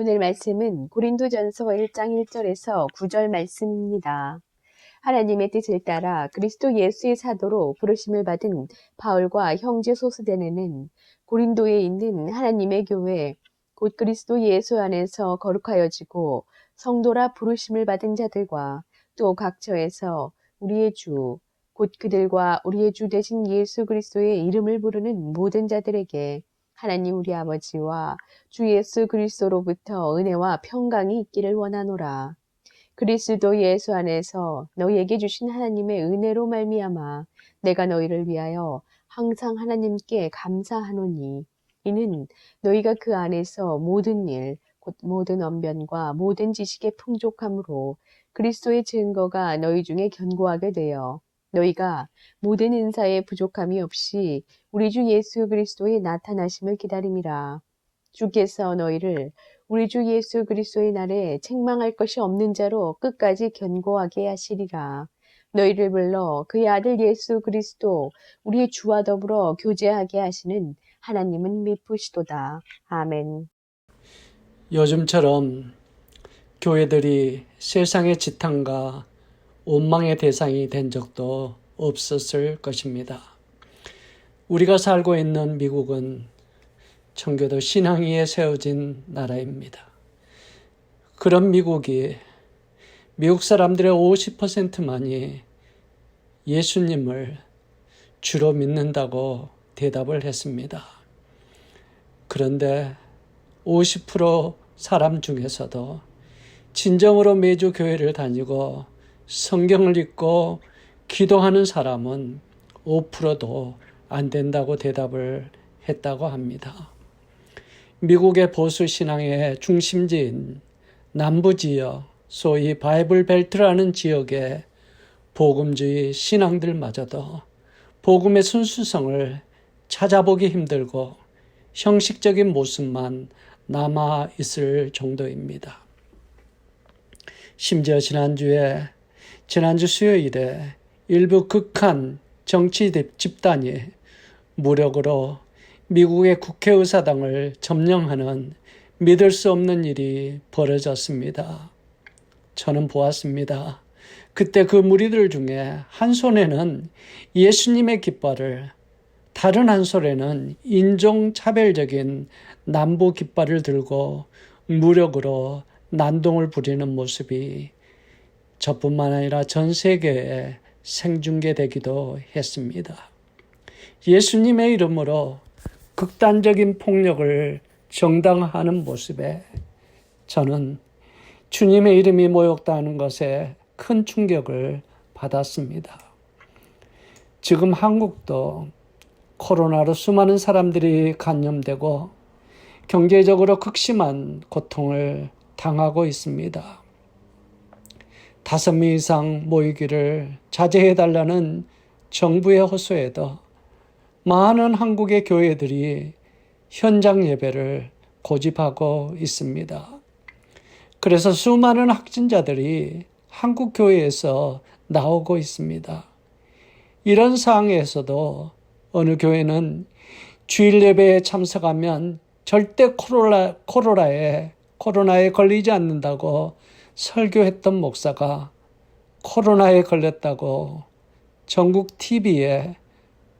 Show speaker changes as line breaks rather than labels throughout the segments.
오늘 말씀은 고린도전서 1장 1절에서 9절 말씀입니다. 하나님의 뜻을 따라 그리스도 예수의 사도로 부르심을 받은 바울과 형제 소스데네는 고린도에 있는 하나님의 교회, 곧 그리스도 예수 안에서 거룩하여지고 성도라 부르심을 받은 자들과 또 각처에서 우리의 주, 곧 그들과 우리의 주 되신 예수 그리스도의 이름을 부르는 모든 자들에게 하나님 우리 아버지와 주 예수 그리스도로부터 은혜와 평강이 있기를 원하노라. 그리스도 예수 안에서 너희에게 주신 하나님의 은혜로 말미암아 내가 너희를 위하여 항상 하나님께 감사하노니 이는 너희가 그 안에서 모든 일, 곧 모든 언변과 모든 지식의 풍족함으로 그리스도의 증거가 너희 중에 견고하게 되어 너희가 모든 은사에 부족함이 없이 우리 주 예수 그리스도의 나타나심을 기다림이라. 주께서 너희를 우리 주 예수 그리스도의 날에 책망할 것이 없는 자로 끝까지 견고하게 하시리라. 너희를 불러 그의 아들 예수 그리스도 우리의 주와 더불어 교제하게 하시는 하나님은 미쁘시도다. 아멘.
요즘처럼 교회들이 세상의 지탕과 원망의 대상이 된 적도 없었을 것입니다. 우리가 살고 있는 미국은 청교도 신앙 위에 세워진 나라입니다. 그런 미국이 미국 사람들의 50%만이 예수님을 주로 믿는다고 대답을 했습니다. 그런데 50% 사람 중에서도 진정으로 매주 교회를 다니고 성경을 읽고 기도하는 사람은 5%도 안 된다고 대답을 했다고 합니다. 미국의 보수 신앙의 중심지인 남부 지역, 소위 바이블 벨트라는 지역의 복음주의 신앙들마저도 복음의 순수성을 찾아보기 힘들고 형식적인 모습만 남아 있을 정도입니다. 심지어 지난주 수요일에 일부 극한 정치 집단이 무력으로 미국의 국회의사당을 점령하는 믿을 수 없는 일이 벌어졌습니다. 저는 보았습니다. 그때 그 무리들 중에 한 손에는 예수님의 깃발을, 다른 한 손에는 인종차별적인 남부 깃발을 들고 무력으로 난동을 부리는 모습이 저뿐만 아니라 전 세계에 생중계되기도 했습니다. 예수님의 이름으로 극단적인 폭력을 정당화하는 모습에 저는 주님의 이름이 모욕당하는 것에 큰 충격을 받았습니다. 지금 한국도 코로나로 수많은 사람들이 감염되고 경제적으로 극심한 고통을 당하고 있습니다. 5명 이상 모이기를 자제해달라는 정부의 호소에도 많은 한국의 교회들이 현장 예배를 고집하고 있습니다. 그래서 수많은 확진자들이 한국 교회에서 나오고 있습니다. 이런 상황에서도 어느 교회는 주일 예배에 참석하면 절대 코로나에 걸리지 않는다고 설교했던 목사가 코로나에 걸렸다고 전국 TV에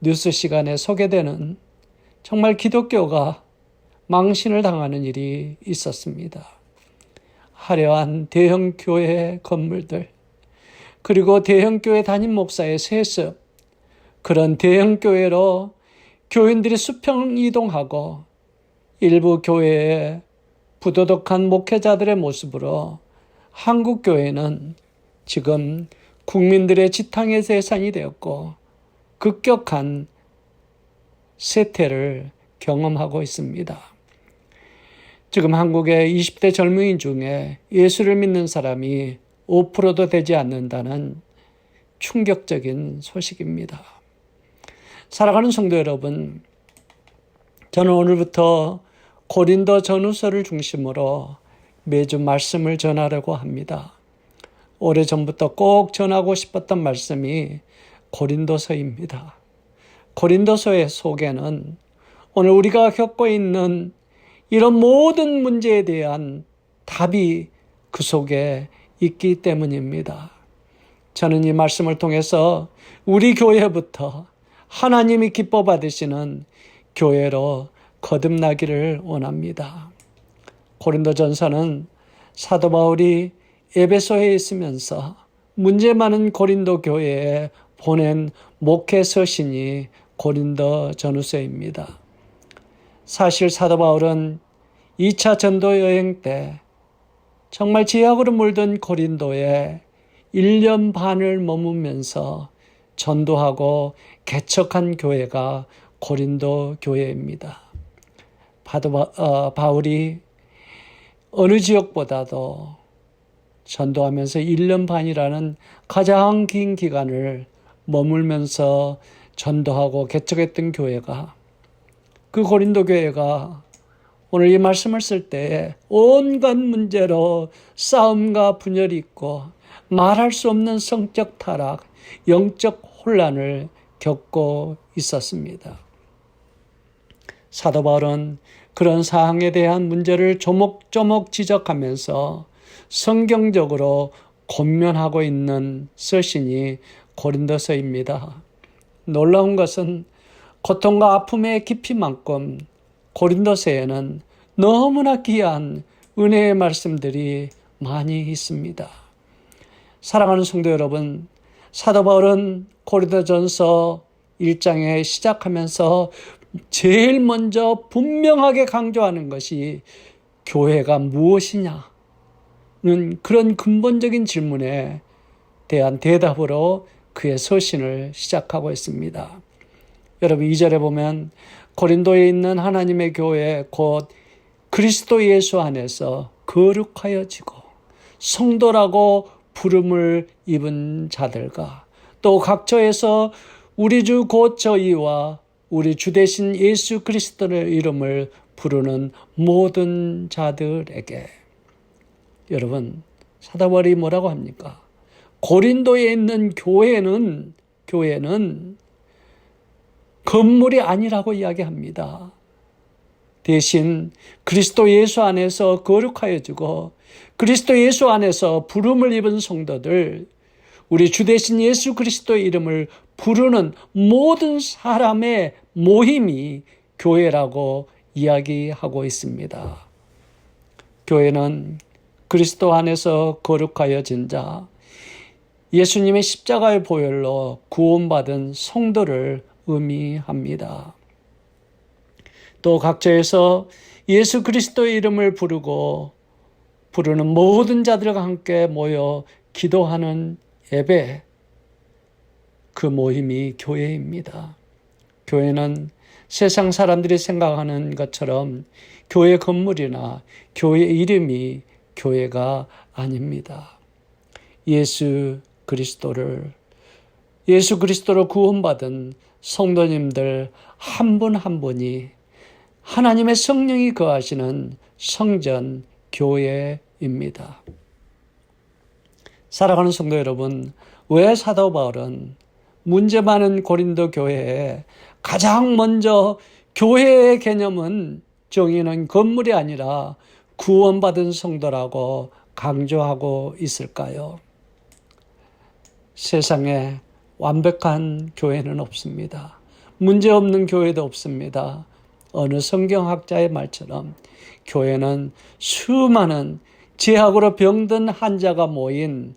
뉴스 시간에 소개되는 정말 기독교가 망신을 당하는 일이 있었습니다. 화려한 대형 교회 건물들, 그리고 대형 교회 담임 목사의 세습, 그런 대형 교회로 교인들이 수평 이동하고 일부 교회의 부도덕한 목회자들의 모습으로 한국 교회는 지금 국민들의 지탕의 대상이 되었고 급격한 쇠퇴를 경험하고 있습니다. 지금 한국의 20대 젊은이 중에 예수를 믿는 사람이 5%도 되지 않는다는 충격적인 소식입니다. 사랑하는 성도 여러분, 저는 오늘부터 고린도 전후서를 중심으로 매주 말씀을 전하려고 합니다. 오래전부터 꼭 전하고 싶었던 말씀이 고린도서입니다. 고린도서의 속에는 오늘 우리가 겪고 있는 이런 모든 문제에 대한 답이 그 속에 있기 때문입니다. 저는 이 말씀을 통해서 우리 교회부터 하나님이 기뻐 받으시는 교회로 거듭나기를 원합니다. 고린도전서는 사도 바울이 에베소에 있으면서 문제 많은 고린도 교회에 보낸 목회 서신이 고린도 전후서입니다. 사실 사도 바울은 2차 전도 여행 때 정말 제약으로 물든 고린도에 1년 반을 머무면서 전도하고 개척한 교회가 고린도 교회입니다. 바울이 어느 지역보다도 전도하면서 1년 반이라는 가장 긴 기간을 머물면서 전도하고 개척했던 교회가, 그 고린도 교회가 오늘 이 말씀을 쓸 때 온갖 문제로 싸움과 분열이 있고 말할 수 없는 성적 타락, 영적 혼란을 겪고 있었습니다. 사도 바울은 그런 사항에 대한 문제를 조목조목 지적하면서 성경적으로 권면하고 있는 서신이 고린도서입니다. 놀라운 것은 고통과 아픔의 깊이만큼 고린도서에는 너무나 귀한 은혜의 말씀들이 많이 있습니다. 사랑하는 성도 여러분, 사도 바울은 고린도전서 1장에 시작하면서 제일 먼저 분명하게 강조하는 것이 교회가 무엇이냐는 그런 근본적인 질문에 대한 대답으로 그의 서신을 시작하고 있습니다. 여러분 2절에 보면 고린도에 있는 하나님의 교회 곧 그리스도 예수 안에서 거룩하여지고 성도라고 부름을 입은 자들과 또 각처에서 우리 주 곧 저희와 우리 주 되신 예수 그리스도의 이름을 부르는 모든 자들에게. 여러분, 사도 바울이 뭐라고 합니까? 고린도에 있는 교회는 건물이 아니라고 이야기합니다. 대신 그리스도 예수 안에서 거룩하여지고 그리스도 예수 안에서 부름을 입은 성도들, 우리 주 되신 예수 그리스도의 이름을 부르는 모든 사람의 모임이 교회라고 이야기하고 있습니다. 교회는 그리스도 안에서 거룩하여진 자, 예수님의 십자가의 보혈로 구원받은 성도를 의미합니다. 또 각처에서 예수 그리스도의 이름을 부르는 모든 자들과 함께 모여 기도하는 예배, 그 모임이 교회입니다. 교회는 세상 사람들이 생각하는 것처럼 교회 건물이나 교회 이름이 교회가 아닙니다. 예수 그리스도로 구원받은 성도님들 한 분 한 분이 하나님의 성령이 거하시는 성전 교회입니다. 사랑하는 성도 여러분, 왜 사도 바울은 문제 많은 고린도 교회에 가장 먼저 교회의 개념은 정의는 건물이 아니라 구원받은 성도라고 강조하고 있을까요? 세상에 완벽한 교회는 없습니다. 문제 없는 교회도 없습니다. 어느 성경학자의 말처럼 교회는 수많은 죄악으로 병든 환자가 모인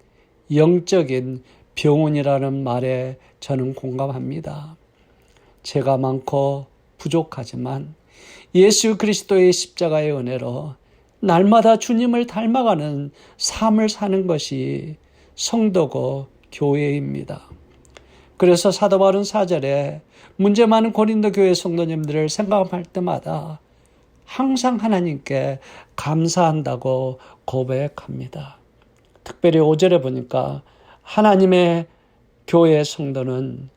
영적인 병원이라는 말에 저는 공감합니다. 죄가 많고 부족하지만 예수 그리스도의 십자가의 은혜로 날마다 주님을 닮아가는 삶을 사는 것이 성도고 교회입니다. 그래서 사도 바울은 4절에 문제 많은 고린도 교회 성도님들을 생각할 때마다 항상 하나님께 감사한다고 고백합니다. 특별히 5절에 보니까 하나님의 교회 성도는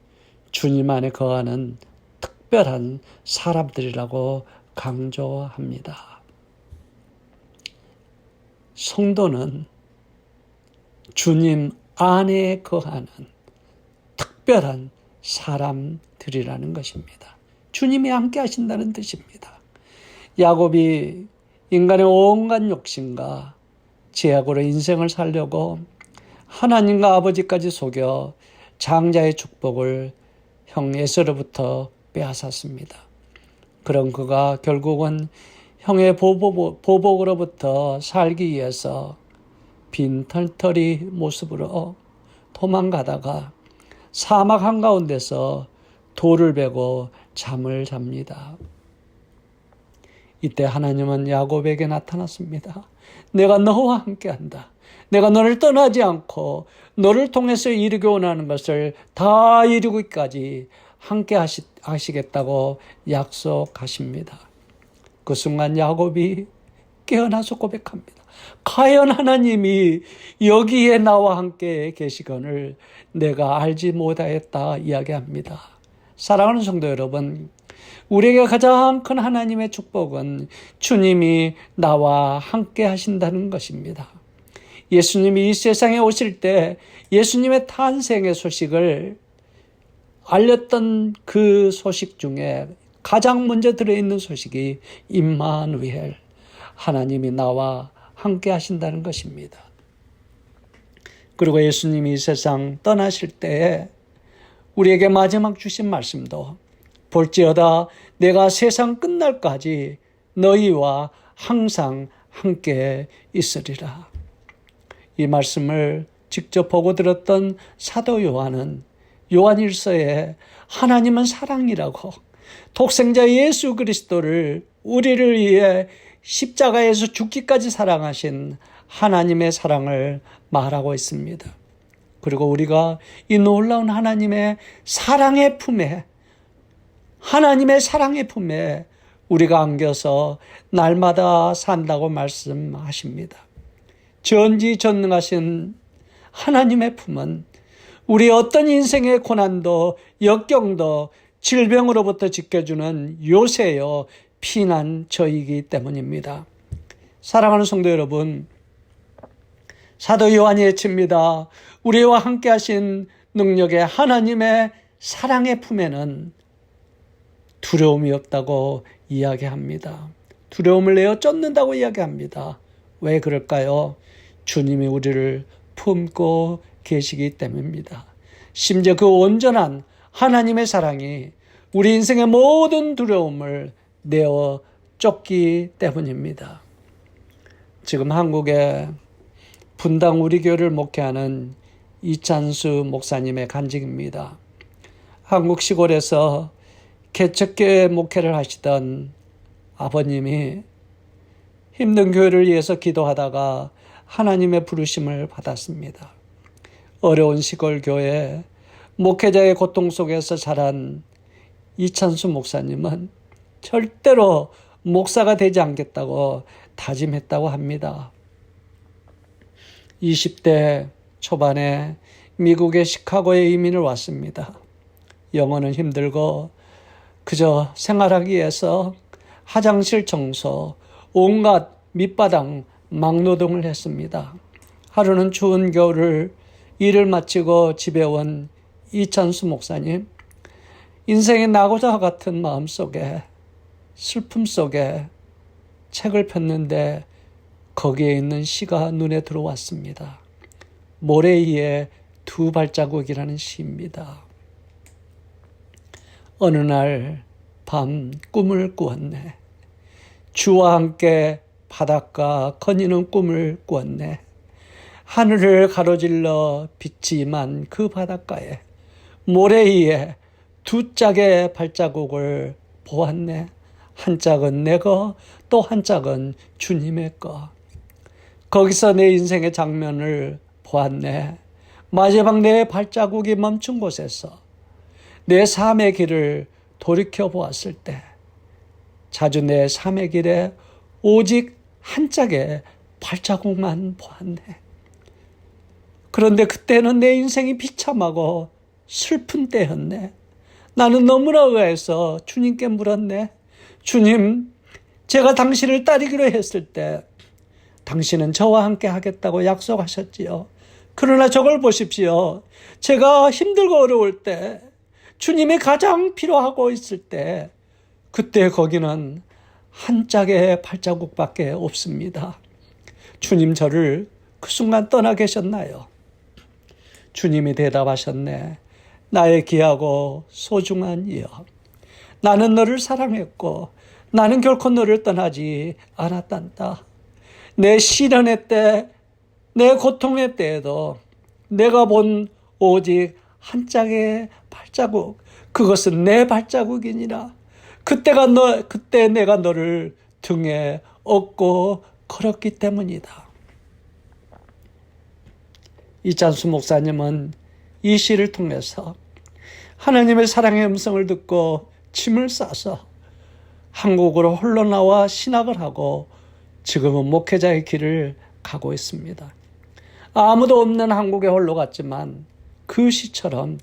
주님 안에 거하는 특별한 사람들이라고 강조합니다. 성도는 주님 안에 거하는 특별한 사람들이라는 것입니다. 주님이 함께 하신다는 뜻입니다. 야곱이 인간의 온갖 욕심과 제약으로 인생을 살려고 하나님과 아버지까지 속여 장자의 축복을 형 에서로부터 빼앗았습니다. 그런 그가 결국은 형의 보복으로부터 살기 위해서 빈털터리 모습으로 도망가다가 사막 한가운데서 돌을 베고 잠을 잡니다. 이때 하나님은 야곱에게 나타났습니다. 내가 너와 함께한다. 내가 너를 떠나지 않고 너를 통해서 이루기 원하는 것을 다 이루기까지 함께 하시겠다고 약속하십니다. 그 순간 야곱이 깨어나서 고백합니다. 과연 하나님이 여기에 나와 함께 계시거늘 내가 알지 못하였다 이야기합니다. 사랑하는 성도 여러분, 우리에게 가장 큰 하나님의 축복은 주님이 나와 함께 하신다는 것입니다. 예수님이 이 세상에 오실 때 예수님의 탄생의 소식을 알렸던 그 소식 중에 가장 먼저 들어있는 소식이 임마누엘, 하나님이 나와 함께 하신다는 것입니다. 그리고 예수님이 이 세상 떠나실 때에 우리에게 마지막 주신 말씀도 볼지어다 내가 세상 끝날까지 너희와 항상 함께 있으리라. 이 말씀을 직접 보고 들었던 사도 요한은 요한일서에 하나님은 사랑이라고 독생자 예수 그리스도를 우리를 위해 십자가에서 죽기까지 사랑하신 하나님의 사랑을 말하고 있습니다. 그리고 우리가 이 놀라운 하나님의 사랑의 품에 우리가 안겨서 날마다 산다고 말씀하십니다. 전지전능하신 하나님의 품은 우리 어떤 인생의 고난도 역경도 질병으로부터 지켜주는 요새요 피난처이기 때문입니다. 사랑하는 성도 여러분, 사도 요한이 외칩니다. 우리와 함께 하신 능력의 하나님의 사랑의 품에는 두려움이 없다고 이야기합니다. 두려움을 내어 쫓는다고 이야기합니다. 왜 그럴까요? 주님이 우리를 품고 계시기 때문입니다. 심지어 그 온전한 하나님의 사랑이 우리 인생의 모든 두려움을 내어 쫓기 때문입니다. 지금 한국에 분당 우리 교회를 목회하는 이찬수 목사님의 간증입니다. 한국 시골에서 개척교회 목회를 하시던 아버님이 힘든 교회를 위해서 기도하다가 하나님의 부르심을 받았습니다. 어려운 시골 교회 목회자의 고통 속에서 자란 이찬수 목사님은 절대로 목사가 되지 않겠다고 다짐했다고 합니다. 20대 초반에 미국의 시카고에 이민을 왔습니다. 영어는 힘들고 그저 생활하기 위해서 화장실 청소, 온갖 밑바닥 막노동을 했습니다. 하루는 추운 겨울을 일을 마치고 집에 온 이찬수 목사님, 인생의 낙오자 같은 마음속에 슬픔 속에 책을 폈는데 거기에 있는 시가 눈에 들어왔습니다. 모래 위에 두 발자국이라는 시입니다. 어느 날 밤 꿈을 꾸었네. 주와 함께 바닷가 거니는 꿈을 꾸었네. 하늘을 가로질러 빛이 임한 그 바닷가에 모래 위에 두 짝의 발자국을 보았네. 한 짝은 내 거, 또 한 짝은 주님의 거. 거기서 내 인생의 장면을 보았네. 마지막 내 발자국이 멈춘 곳에서 내 삶의 길을 돌이켜 보았을 때 자주 내 삶의 길에 오직 한 짝의 발자국만 보았네. 그런데 그때는 내 인생이 비참하고 슬픈 때였네. 나는 너무나 의아해서 주님께 물었네. 주님, 제가 당신을 따르기로 했을 때 당신은 저와 함께 하겠다고 약속하셨지요. 그러나 저걸 보십시오. 제가 힘들고 어려울 때, 주님이 가장 필요하고 있을 때, 그때 거기는 한 짝의 발자국밖에 없습니다. 주님 저를 그 순간 떠나 계셨나요? 주님이 대답하셨네. 나의 귀하고 소중한 이여. 나는 너를 사랑했고 나는 결코 너를 떠나지 않았단다. 내 시련의 때, 내 고통의 때에도 내가 본 오직 한 짝의 발자국, 그것은 내 발자국이니라. 그때 내가 너를 등에 업고 걸었기 때문이다. 이찬수 목사님은 이 시를 통해서 하나님의 사랑의 음성을 듣고 짐을 싸서 한국으로 홀로 나와 신학을 하고 지금은 목회자의 길을 가고 있습니다. 아무도 없는 한국에 홀로 갔지만 그 시처럼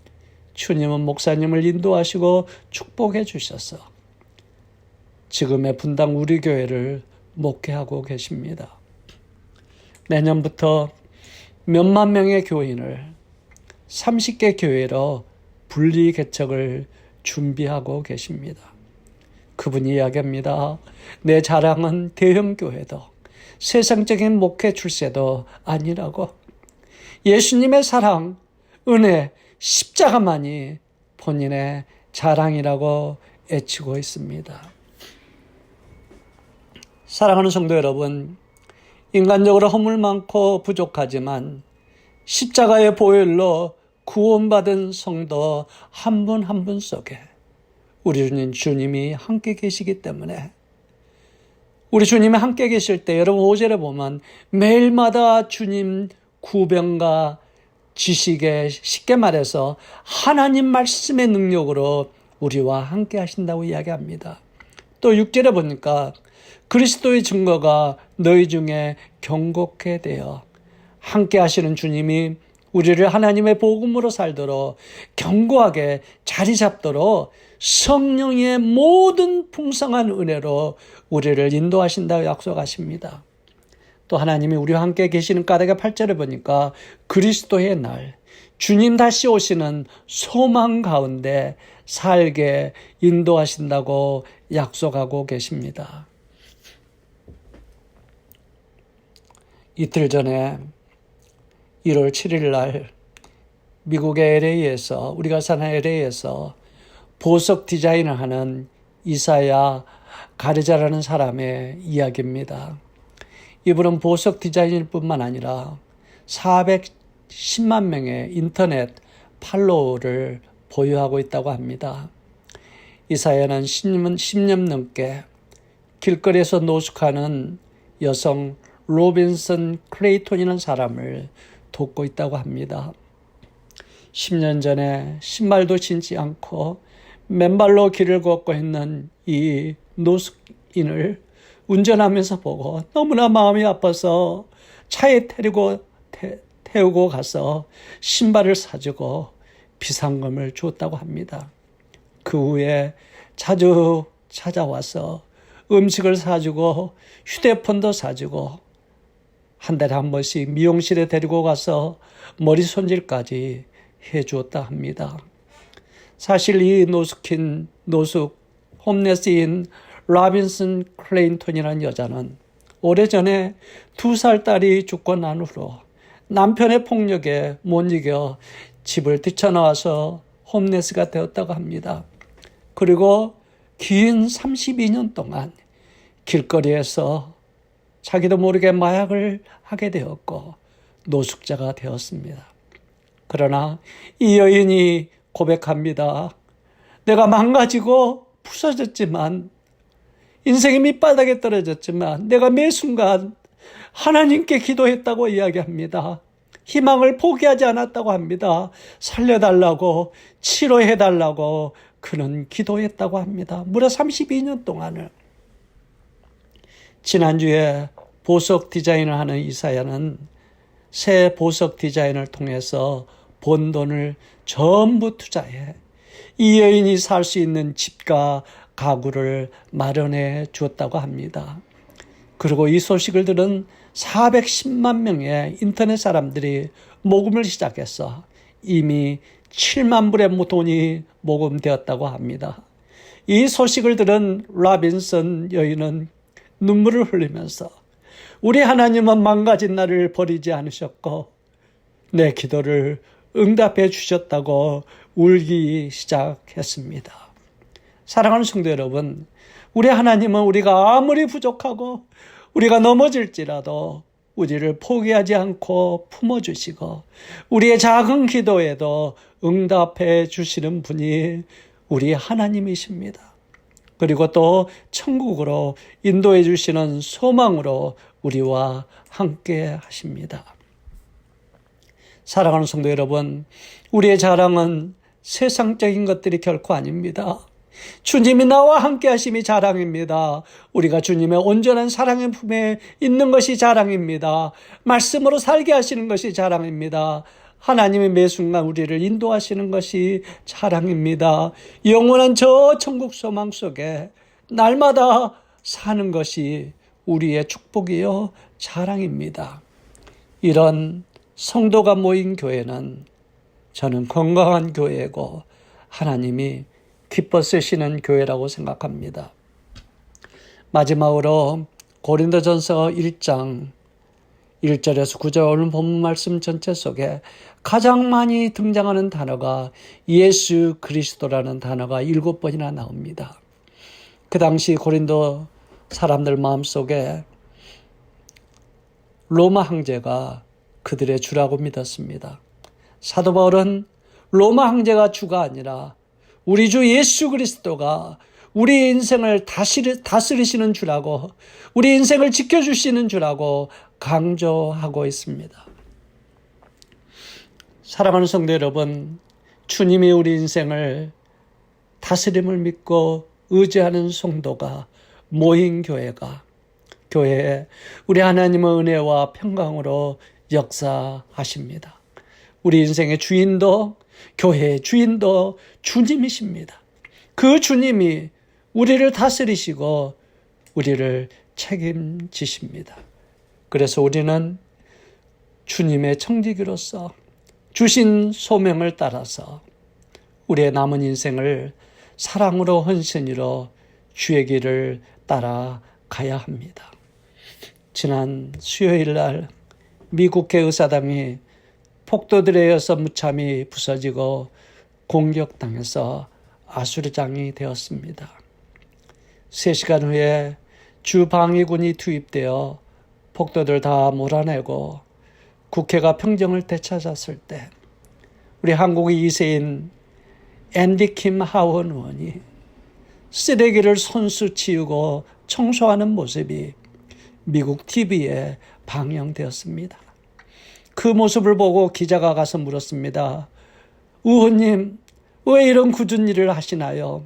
주님은 목사님을 인도하시고 축복해 주셔서 지금의 분당 우리 교회를 목회하고 계십니다. 내년부터 몇만 명의 교인을 30개 교회로 분리 개척을 준비하고 계십니다. 그분이 이야기합니다. 내 자랑은 대형 교회도 세상적인 목회 출세도 아니라고. 예수님의 사랑, 은혜, 십자가만이 본인의 자랑이라고 애치고 있습니다. 사랑하는 성도 여러분, 인간적으로 허물 많고 부족하지만 십자가의 보혈로 구원받은 성도 한 분 한 분 속에 우리 주님이 함께 계시기 때문에, 우리 주님이 함께 계실 때 여러분 5절에 보면 매일마다 주님 구변과 지식에, 쉽게 말해서 하나님 말씀의 능력으로 우리와 함께 하신다고 이야기합니다. 또 6절에 보니까 그리스도의 증거가 너희 중에 경고케 되어, 함께 하시는 주님이 우리를 하나님의 복음으로 살도록 견고하게 자리 잡도록 성령의 모든 풍성한 은혜로 우리를 인도하신다고 약속하십니다. 또 하나님이 우리와 함께 계시는 까닭의 8절에 보니까 그리스도의 날, 주님 다시 오시는 소망 가운데 살게 인도하신다고 약속하고 계십니다. 이틀 전에 1월 7일 날 미국의 LA에서, 우리가 사는 LA에서 보석 디자인을 하는 이사야 가르자라는 사람의 이야기입니다. 이분은 보석 디자인일 뿐만 아니라 410만 명의 인터넷 팔로워를 보유하고 있다고 합니다. 이사야는 10년 넘게 길거리에서 노숙하는 여성 로빈슨 클레이톤이라는 사람을 돕고 있다고 합니다. 10년 전에 신발도 신지 않고 맨발로 길을 걷고 있는 이 노숙인을 운전하면서 보고 너무나 마음이 아파서 차에 태우고 가서 신발을 사주고 비상금을 줬다고 합니다. 그 후에 자주 찾아와서 음식을 사주고 휴대폰도 사주고 한 달에 한 번씩 미용실에 데리고 가서 머리 손질까지 해주었다 합니다. 사실 이 노숙 홈레스인 로빈슨 클레인톤이라는 여자는 오래전에 2살 딸이 죽고 난 후로 남편의 폭력에 못 이겨 집을 뛰쳐나와서 홈레스가 되었다고 합니다. 그리고 긴 32년 동안 길거리에서 자기도 모르게 마약을 하게 되었고 노숙자가 되었습니다. 그러나 이 여인이 고백합니다. 내가 망가지고 부서졌지만, 인생의 밑바닥에 떨어졌지만 내가 매 순간 하나님께 기도했다고 이야기합니다. 희망을 포기하지 않았다고 합니다. 살려달라고, 치료해달라고 그는 기도했다고 합니다. 무려 32년 동안을. 지난주에 보석 디자인을 하는 이사야는 새 보석 디자인을 통해서 번 돈을 전부 투자해 이 여인이 살 수 있는 집과 가구를 마련해 주었다고 합니다. 그리고 이 소식을 들은 410만 명의 인터넷 사람들이 모금을 시작해서 이미 7만 불의 돈이 모금되었다고 합니다. 이 소식을 들은 라빈슨 여인은 눈물을 흘리면서 우리 하나님은 망가진 나를 버리지 않으셨고 내 기도를 응답해 주셨다고 울기 시작했습니다. 사랑하는 성도 여러분, 우리 하나님은 우리가 아무리 부족하고 우리가 넘어질지라도 우리를 포기하지 않고 품어주시고 우리의 작은 기도에도 응답해 주시는 분이 우리 하나님이십니다. 그리고 또 천국으로 인도해 주시는 소망으로 우리와 함께 하십니다. 사랑하는 성도 여러분, 우리의 자랑은 세상적인 것들이 결코 아닙니다. 주님이 나와 함께 하심이 자랑입니다. 우리가 주님의 온전한 사랑의 품에 있는 것이 자랑입니다. 말씀으로 살게 하시는 것이 자랑입니다. 하나님의 매 순간 우리를 인도하시는 것이 자랑입니다. 영원한 저 천국 소망 속에 날마다 사는 것이 우리의 축복이요 자랑입니다. 이런 성도가 모인 교회는 저는 건강한 교회고 하나님이 기뻐 쓰시는 교회라고 생각합니다. 마지막으로 고린도전서 1장 1절에서 9절 오늘 본문 말씀 전체 속에 가장 많이 등장하는 단어가 예수 그리스도라는 단어가 7번이나 나옵니다. 그 당시 고린도 사람들 마음속에 로마 황제가 그들의 주라고 믿었습니다. 사도 바울은 로마 황제가 주가 아니라 우리 주 예수 그리스도가 우리 인생을 다스리시는 주라고, 우리 인생을 지켜주시는 주라고 강조하고 있습니다. 사랑하는 성도 여러분, 주님이 우리 인생을 다스림을 믿고 의지하는 성도가 모인 교회에 우리 하나님의 은혜와 평강으로 역사하십니다. 우리 인생의 주인도 교회의 주인도 주님이십니다. 그 주님이 우리를 다스리시고 우리를 책임지십니다. 그래서 우리는 주님의 청지기로서 주신 소명을 따라서 우리의 남은 인생을 사랑으로 헌신으로 주의 길을 따라가야 합니다. 지난 수요일 날 미국의 의사당이 폭도들에 의해서 무참히 부서지고 공격당해서 아수르장이 되었습니다. 3시간 후에 주방위군이 투입되어 폭도들 다 몰아내고 국회가 평정을 되찾았을 때 우리 한국의 2세인 앤디 킴 하원 의원이 쓰레기를 손수 치우고 청소하는 모습이 미국 TV에 방영되었습니다. 그 모습을 보고 기자가 가서 물었습니다. 의원님, 왜 이런 굳은 일을 하시나요?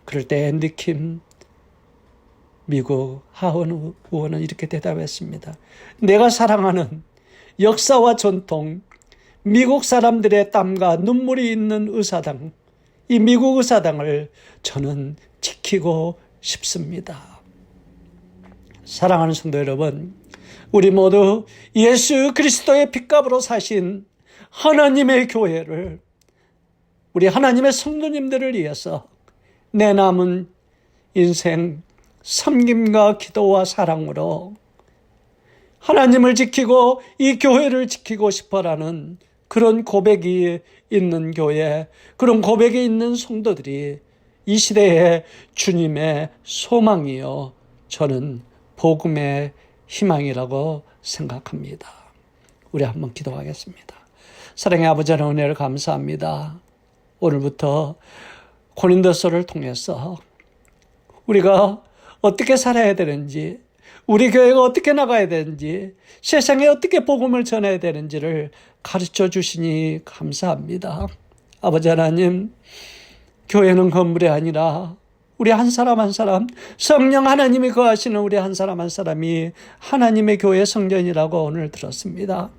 그럴 때 앤디 킴 미국 하원 의원은 이렇게 대답했습니다. 내가 사랑하는 역사와 전통, 미국 사람들의 땀과 눈물이 있는 의사당, 이 미국 의사당을 저는 지키고 싶습니다. 사랑하는 성도 여러분, 우리 모두 예수 그리스도의 핏값으로 사신 하나님의 교회를, 우리 하나님의 성도님들을 위해서 내 남은 인생 섬김과 기도와 사랑으로 하나님을 지키고 이 교회를 지키고 싶어라는 그런 고백이 있는 교회, 그런 고백이 있는 성도들이 이 시대에 주님의 소망이요, 저는 복음의 희망이라고 생각합니다. 우리 한번 기도하겠습니다. 사랑의 아버지 하나님, 은혜를 감사합니다. 오늘부터 고린도서를 통해서 우리가 어떻게 살아야 되는지, 우리 교회가 어떻게 나가야 되는지, 세상에 어떻게 복음을 전해야 되는지를 가르쳐 주시니 감사합니다. 아버지 하나님, 교회는 건물이 아니라 우리 한 사람 한 사람, 성령 하나님이 거하시는 우리 한 사람 한 사람이 하나님의 교회 성전이라고 오늘 들었습니다.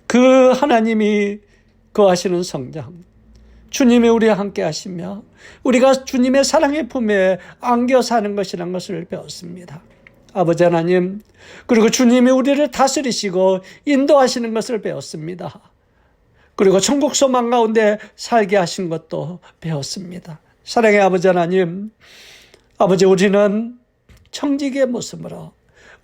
그 하나님이 거하시는 성전, 주님이 우리와 함께 하시며 우리가 주님의 사랑의 품에 안겨 사는 것이라는 것을 배웠습니다. 아버지 하나님, 그리고 주님이 우리를 다스리시고 인도하시는 것을 배웠습니다. 그리고 천국 소망 가운데 살게 하신 것도 배웠습니다. 사랑의 아버지 하나님, 아버지, 우리는 청지기의 모습으로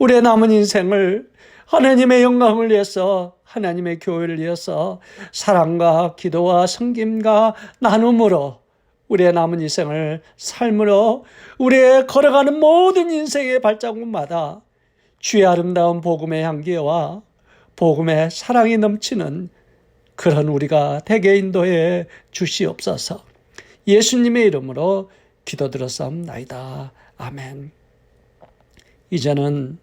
우리의 남은 인생을 하나님의 영광을 위해서, 하나님의 교회를 위해서 사랑과 기도와 섬김과 나눔으로 우리의 남은 인생을 삶으로 우리의 걸어가는 모든 인생의 발자국마다 주의 아름다운 복음의 향기와 복음의 사랑이 넘치는 그런 우리가 되게 인도해 주시옵소서. 예수님의 이름으로 기도드렸사옵나이다. 아멘. 이제는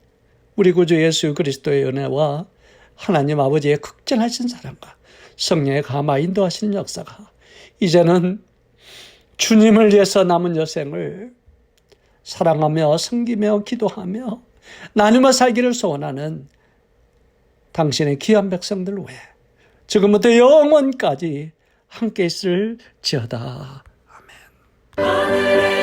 우리 구주 예수 그리스도의 은혜와 하나님 아버지의 극진하신 사랑과 성령의 감화 인도하시는 역사가 이제는 주님을 위해서 남은 여생을 사랑하며 섬기며 기도하며 나누며 살기를 소원하는 당신의 귀한 백성들 외에 지금부터 영원까지 함께 있을지어다. 아멘.